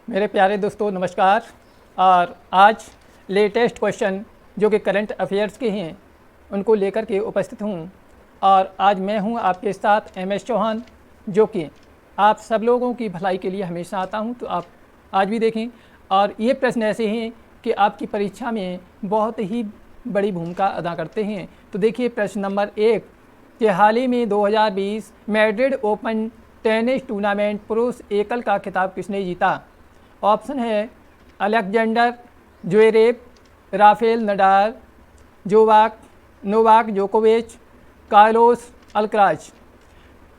मेरे प्यारे दोस्तों नमस्कार। और आज लेटेस्ट क्वेश्चन जो कि करंट अफेयर्स के हैं उनको लेकर के उपस्थित हूँ। और आज मैं हूँ आपके साथ MS चौहान, जो कि आप सब लोगों की भलाई के लिए हमेशा आता हूँ, तो आप आज भी देखें। और ये प्रश्न ऐसे हैं कि आपकी परीक्षा में बहुत ही बड़ी भूमिका अदा करते हैं। तो देखिए प्रश्न नंबर 1 कि हाल ही में 2020 मैड्रिड ओपन टेनिस टूर्नामेंट पुरुष एकल का खिताब किसने जीता? ऑप्शन है Alexander Zverev, Rafael Nadal, Novak जोकोविच, कार्लोस अल्कराज।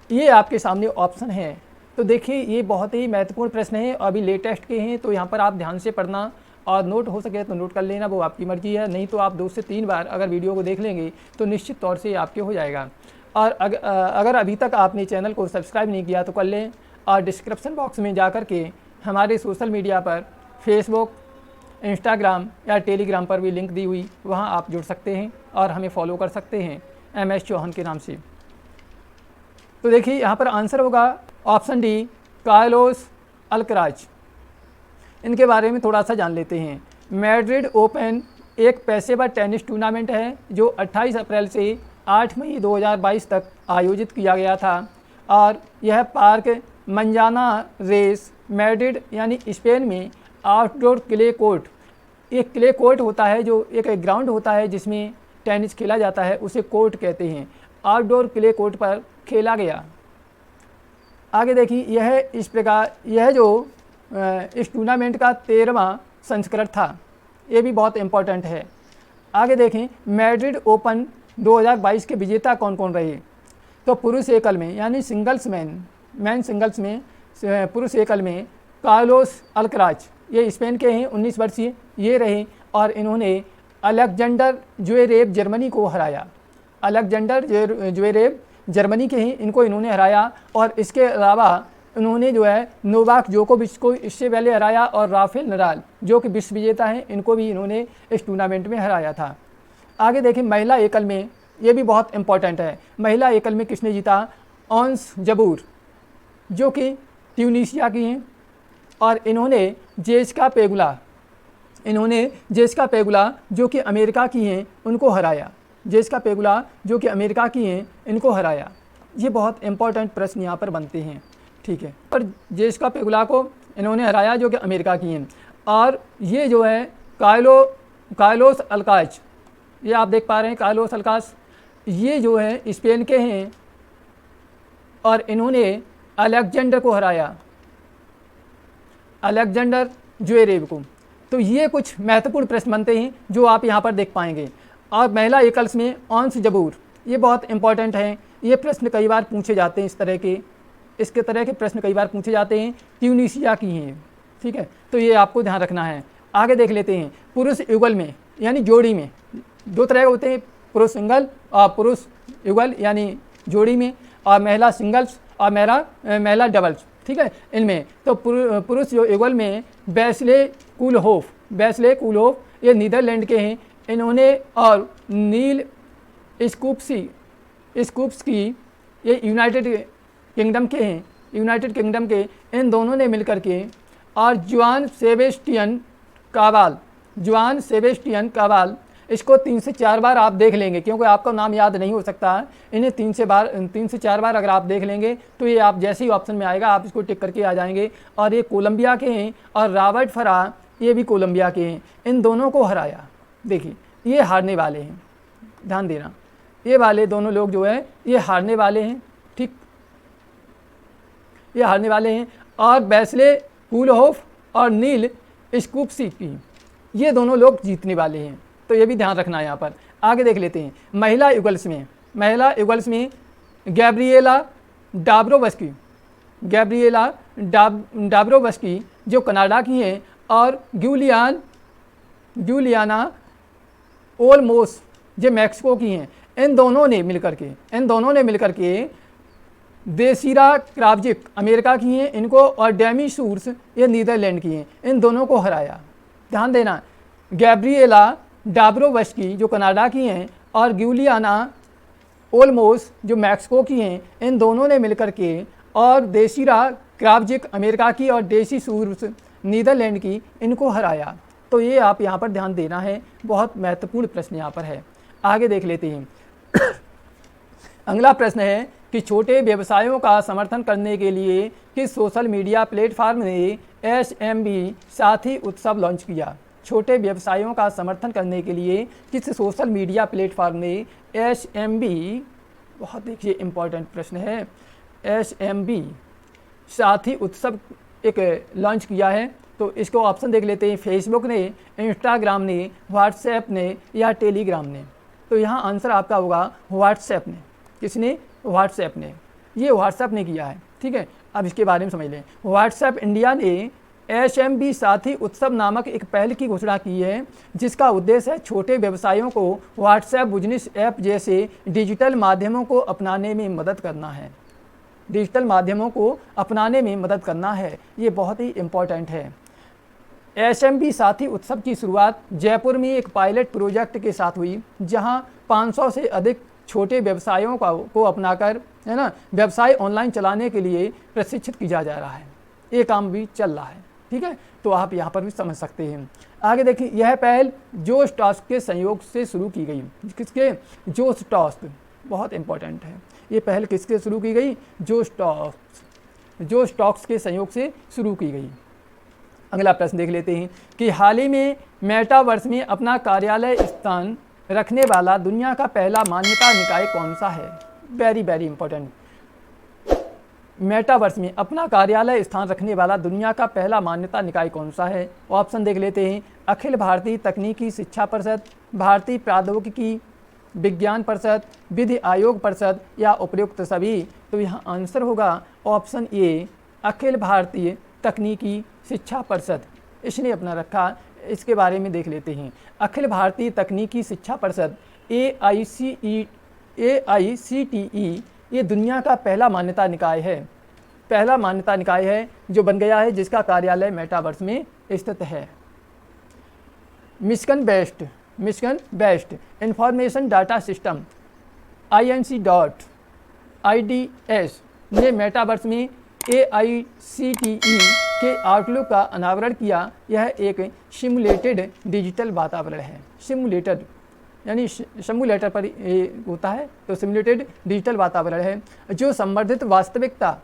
ये आपके सामने ऑप्शन हैं। तो देखिए ये बहुत ही महत्वपूर्ण प्रश्न है और अभी लेटेस्ट के हैं, तो यहाँ पर आप ध्यान से पढ़ना और नोट हो सके तो नोट कर लेना, वो आपकी मर्जी है। नहीं तो आप 2 से 3 बार अगर वीडियो को देख लेंगे तो निश्चित तौर से आपके हो जाएगा। और अगर अभी तक आपने चैनल को सब्सक्राइब नहीं किया तो कर लें, और डिस्क्रिप्शन बॉक्स में जा कर के हमारे सोशल मीडिया पर फेसबुक, इंस्टाग्राम या टेलीग्राम पर भी लिंक दी हुई, वहाँ आप जुड़ सकते हैं और हमें फॉलो कर सकते हैं MS चौहान के नाम से। तो देखिए यहाँ पर आंसर होगा ऑप्शन डी, कार्लोस अल्कराज। इनके बारे में थोड़ा सा जान लेते हैं। मैड्रिड ओपन एक पेशेवर टेनिस टूर्नामेंट है जो 28 अप्रैल से 8 मई 2022 तक आयोजित किया गया था। और यह पार्क मंजाना रेस मैड्रिड यानी स्पेन में आउटडोर क्ले कोर्ट, एक क्ले कोर्ट होता है जो एक ग्राउंड होता है जिसमें टेनिस खेला जाता है, उसे कोर्ट कहते हैं। आउटडोर क्ले कोर्ट पर खेला गया। आगे देखिए यह इस प्रकार, यह जो इस टूर्नामेंट का 13वां संस्करण था, ये भी बहुत इम्पोर्टेंट है। आगे देखें मैड्रिड ओपन 2022 के विजेता कौन कौन रहे? तो पुरुष एकल में यानी सिंगल्स मैन सिंगल्स में पुरुष एकल में कार्लोस अल्कराज, ये स्पेन के हैं, 19 वर्षीय ये रहे। और इन्होंने अलेक्जेंडर ज्वेरेव जर्मनी को हराया। अलेक्जेंडर ज्वेरेव जर्मनी के हैं, इनको इन्होंने हराया। और इसके अलावा उन्होंने जो है नोवाक जोकोविच को इससे पहले हराया, और राफेल नडाल जो कि विश्व विजेता हैं, इनको भी इन्होंने इस टूर्नामेंट में हराया था। आगे देखें महिला एकल में, ये भी बहुत इंपॉर्टेंट है। महिला एकल में किसने जीता? ऑन्स जबूर जो कि ट्यूनीशिया की हैं, और इन्होंने जेसिका पेगुला जो कि अमेरिका की हैं उनको हराया। जेसिका पेगुला जो कि अमेरिका की हैं इनको हराया। ये बहुत इंपॉर्टेंट प्रश्न यहाँ पर बनते हैं, ठीक है। पर जेसिका पेगुला को इन्होंने हराया जो कि अमेरिका की हैं। और ये जो है कार्लोस अल्काज, ये आप देख पा रहे हैं कार्लोस अल्काज, ये जो है स्पेन के हैं और इन्होंने अलेक्जेंडर को हराया, अलेक्जेंडर ज्वेरेव को। तो ये कुछ महत्वपूर्ण प्रश्न बनते हैं जो आप यहाँ पर देख पाएंगे। और महिला एकल्स में ऑन्स जबूर, ये बहुत इंपॉर्टेंट हैं। ये प्रश्न कई बार पूछे जाते हैं, इसके तरह के प्रश्न कई बार पूछे जाते हैं। ट्यूनीशिया की हैं, ठीक है, तो ये आपको ध्यान रखना है। आगे देख लेते हैं पुरुष युगल में यानी जोड़ी में। 2 तरह के होते हैं, पुरुष सिंगल और पुरुष युगल यानी जोड़ी में, और महिला सिंगल्स और महिला डबल्स, ठीक है, इनमें। तो पुरुष युगल में वेस्ले कूलहोफ ये नीदरलैंड के हैं, इन्होंने, और नील स्कूप्सकी ये यूनाइटेड किंगडम के, इन दोनों ने मिलकर के, और जुआन सेबेस्टियन कावाल, इसको 3 से 4 बार आप देख लेंगे, क्योंकि आपका नाम याद नहीं हो सकता। इन्हें 3 से 4 बार अगर आप देख लेंगे तो ये आप जैसे ही ऑप्शन में आएगा आप इसको टिक करके आ जाएंगे। और ये कोलंबिया के हैं, और रॉबर्ट फरा ये भी कोलंबिया के हैं, इन दोनों को हराया। देखिए ये हारने वाले हैं, ध्यान देना, ये वाले दोनों लोग जो है ये हारने वाले हैं, ठीक, ये हारने वाले हैं। और वेस्ले कूलहोफ और नील स्कूप्सकी ये दोनों लोग जीतने वाले हैं, तो ये भी ध्यान रखना है यहाँ पर। आगे देख लेते हैं महिला युगल्स में गैब्रिएला डाब्रोवस्की जो कनाडा की हैं, और जूलियाना ओलमोस जो मैक्सिको की हैं। इन दोनों ने मिलकर के देसीरा क्राब्जिक अमेरिका की हैं इनको, और डेमी शूर्स ये नीदरलैंड की हैं, इन दोनों को हराया। ध्यान देना, गैब्रिएला डाब्रोवस्की जो कनाडा की हैं और जूलियाना ओलमोस जो मैक्सिको की हैं, इन दोनों ने मिलकर के, और देसीरा क्राब्जिक अमेरिका की और डेसी सूर्स नीदरलैंड की, इनको हराया। तो ये आप यहाँ पर ध्यान देना है, बहुत महत्वपूर्ण प्रश्न यहाँ पर है। आगे देख लेते हैं। अगला प्रश्न है कि छोटे व्यवसायों का समर्थन करने के लिए किस सोशल मीडिया प्लेटफॉर्म ने SMB साथी उत्सव लॉन्च किया? छोटे व्यवसायों का समर्थन करने के लिए किस सोशल मीडिया प्लेटफॉर्म ने SMB, बहुत देखिए इम्पोर्टेंट प्रश्न है, SMB साथी उत्सव एक लॉन्च किया है? तो इसको ऑप्शन देख लेते हैं। फेसबुक ने, इंस्टाग्राम ने, व्हाट्सएप ने या टेलीग्राम ने? तो यहाँ आंसर आपका होगा व्हाट्सएप ने। किसने? व्हाट्सएप ने। ये व्हाट्सएप ने किया है, ठीक है। अब इसके बारे में समझ लें। व्हाट्सएप इंडिया ने SMB साथी उत्सव नामक एक पहल की घोषणा की है, जिसका उद्देश्य है छोटे व्यवसायों को व्हाट्सएप बिजनेस ऐप जैसे डिजिटल माध्यमों को अपनाने में मदद करना है। डिजिटल माध्यमों को अपनाने में मदद करना है, ये बहुत ही इम्पोर्टेंट है। SMB साथी उत्सव की शुरुआत जयपुर में एक पायलट प्रोजेक्ट के साथ हुई, जहां 500 से अधिक छोटे व्यवसायों को अपनाकर, है ना, व्यवसाय ऑनलाइन चलाने के लिए प्रशिक्षित किया जा रहा है। ये काम भी चल रहा है, ठीक है। तो आप यहाँ पर भी समझ सकते हैं। आगे देखिए, यह पहल जोश टॉक्स के संयोग से शुरू की गई। किसके? जोश टॉक्स, बहुत इंपॉर्टेंट है। ये पहल किसके शुरू की गई? जोश टॉक्स के संयोग से शुरू की गई। अगला प्रश्न देख लेते हैं कि हाल ही में मेटावर्स में अपना कार्यालय स्थान रखने वाला दुनिया का पहला मान्यता निकाय कौन सा है? Very very important. मेटावर्स में अपना कार्यालय स्थान रखने वाला दुनिया का पहला मान्यता निकाय कौन सा है? ऑप्शन देख लेते हैं। अखिल भारतीय तकनीकी शिक्षा परिषद, भारतीय प्रौद्योगिकी विज्ञान परिषद, विधि आयोग परिषद या उपयुक्त सभी? तो यहाँ आंसर होगा ऑप्शन ए, अखिल भारतीय तकनीकी शिक्षा परिषद। इसने अपना रखा, इसके बारे में देख लेते हैं। अखिल भारतीय तकनीकी शिक्षा परिषद AICTE ये दुनिया का पहला मान्यता निकाय है। पहला मान्यता निकाय है जो बन गया है, जिसका कार्यालय मेटावर्स में स्थित है। Mission based information data system INC.IDS ने मेटावर्स में AICTE के आउटलुक का अनावरण किया। यह एक सिमुलेटेड डिजिटल वातावरण है। सिमुलेटेड यानी सिमुलेटर पर ये होता है, तो सिमुलेटेड डिजिटल वातावरण है जो संवर्धित वास्तविकता,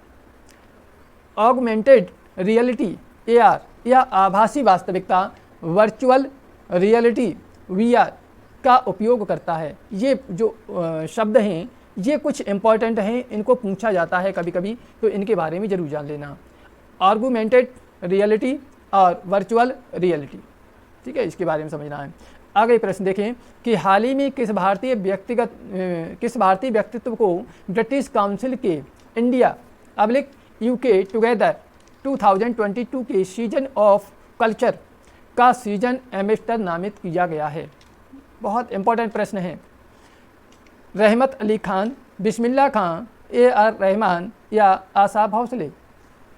ऑगमेंटेड रियलिटी AR या आभासी वास्तविकता, वर्चुअल रियलिटी VR का उपयोग करता है। ये जो शब्द हैं ये कुछ इम्पॉर्टेंट हैं, इनको पूछा जाता है कभी कभी, तो इनके बारे में जरूर जान लेना। ऑगमेंटेड रियलिटी और वर्चुअल रियलिटी, ठीक है, इसके बारे में समझना है। आगे प्रश्न देखें कि हाल ही में किस भारतीय व्यक्तित्व को ब्रिटिश काउंसिल के इंडिया /UK टुगेदर 2022 के सीजन ऑफ कल्चर का सीजन एम्बेसडर नामित किया गया है? बहुत इंपॉर्टेंट प्रश्न है। रहमत अली खान, बिस्मिल्लाह खान, AR रहमान या आशा भोसले?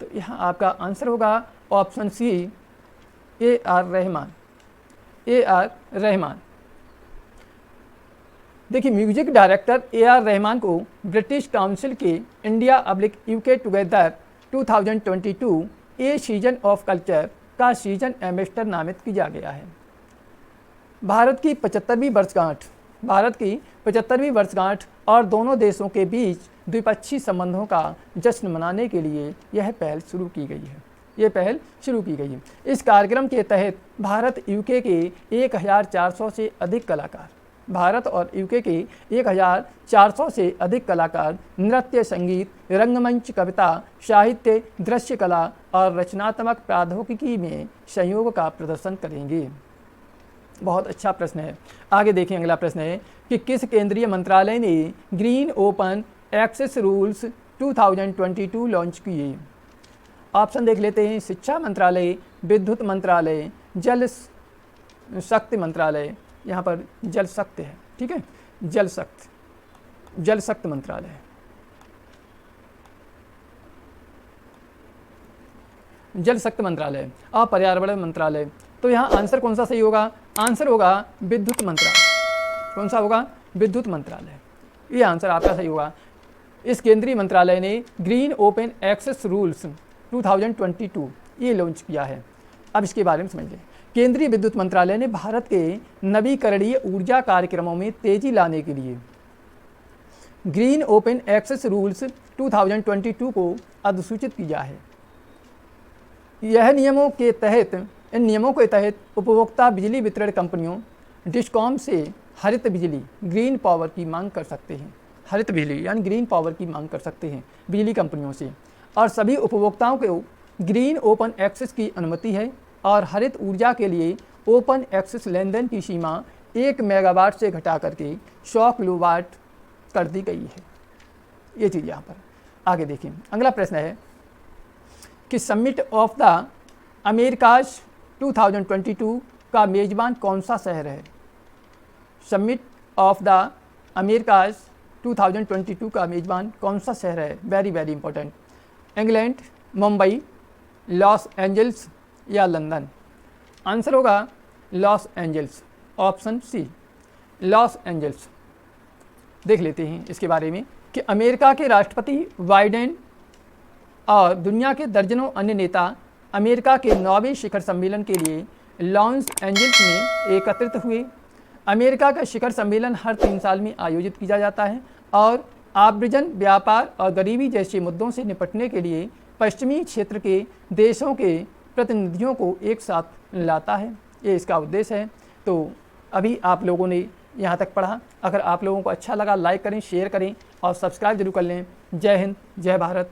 तो यहाँ आपका आंसर होगा ऑप्शन सी, AR रहमान। देखिए, म्यूजिक डायरेक्टर AR रहमान को ब्रिटिश काउंसिल के India /UK together 2022 A season of culture का सीजन एम्बेसडर नामित किया गया है। भारत की 75वीं वर्षगांठ और दोनों देशों के बीच द्विपक्षीय संबंधों का जश्न मनाने के लिए यह पहल शुरू की गई है। इस कार्यक्रम के तहत भारत और यूके के 1400 से अधिक कलाकार नृत्य, संगीत, रंगमंच, कविता, साहित्य, दृश्य कला और रचनात्मक प्रौद्योगिकी में सहयोग का प्रदर्शन करेंगे। बहुत अच्छा प्रश्न है। आगे देखें, अगला प्रश्न है कि किस केंद्रीय मंत्रालय ने green open access rules 2022 launch किए? ऑप्शन देख लेते हैं। शिक्षा मंत्रालय, विद्युत मंत्रालय, जल शक्ति मंत्रालय। यहाँ पर जल शक्ति है, ठीक है, जल शक्ति मंत्रालय, जल शक्ति मंत्रालय और पर्यावरण मंत्रालय। तो यहाँ आंसर कौन सा सही होगा? आंसर होगा विद्युत मंत्रालय। कौन सा होगा? विद्युत मंत्रालय। ये आंसर आपका सही होगा। इस केंद्रीय मंत्रालय ने ग्रीन ओपन एक्सेस रूल्स 2022 ये लॉन्च किया है। अब इसके बारे में समझिए। केंद्रीय विद्युत मंत्रालय ने भारत के नवीकरणीय ऊर्जा कार्यक्रमों में तेजी लाने के लिए ग्रीन ओपन एक्सेस रूल्स 2022 को अधिसूचित किया है। इन नियमों के तहत उपभोक्ता बिजली वितरण कंपनियों डिस्कॉम से हरित बिजली ग्रीन पावर की मांग कर सकते हैं। हरित बिजली यानी ग्रीन पावर की मांग कर सकते हैं बिजली कंपनियों से, और सभी उपभोक्ताओं को ग्रीन ओपन एक्सेस की अनुमति है। और हरित ऊर्जा के लिए ओपन एक्सेस लेन देन की सीमा 1 मेगावाट से घटा करके 100 किलोवाट कर दी गई है। ये चीज़ यहाँ पर आगे देखिए। अगला प्रश्न है कि समिट ऑफ द अमेरिकाज 2022 का मेज़बान कौन सा शहर है। समिट ऑफ द अमेरिकाज 2022 का मेज़बान कौन सा शहर है। Very very important. England, Mumbai, Los Angeles या लंदन। आंसर होगा Los Angeles, option C Los Angeles. देख लेते हैं इसके बारे में कि अमेरिका के राष्ट्रपति बाइडेन और दुनिया के दर्जनों अन्य नेता अमेरिका के 9वें शिखर सम्मेलन के लिए लॉस एंजल्स में एकत्रित हुए। अमेरिका का शिखर सम्मेलन हर 3 साल में आयोजित किया जाता है और आव्रजन, व्यापार और गरीबी जैसे मुद्दों से निपटने के लिए पश्चिमी क्षेत्र के देशों के प्रतिनिधियों को एक साथ लाता है। ये इसका उद्देश्य है। तो अभी आप लोगों ने यहाँ तक पढ़ा। अगर आप लोगों को अच्छा लगा लाइक करें, शेयर करें और सब्सक्राइब जरूर कर लें। जय हिंद, जय भारत।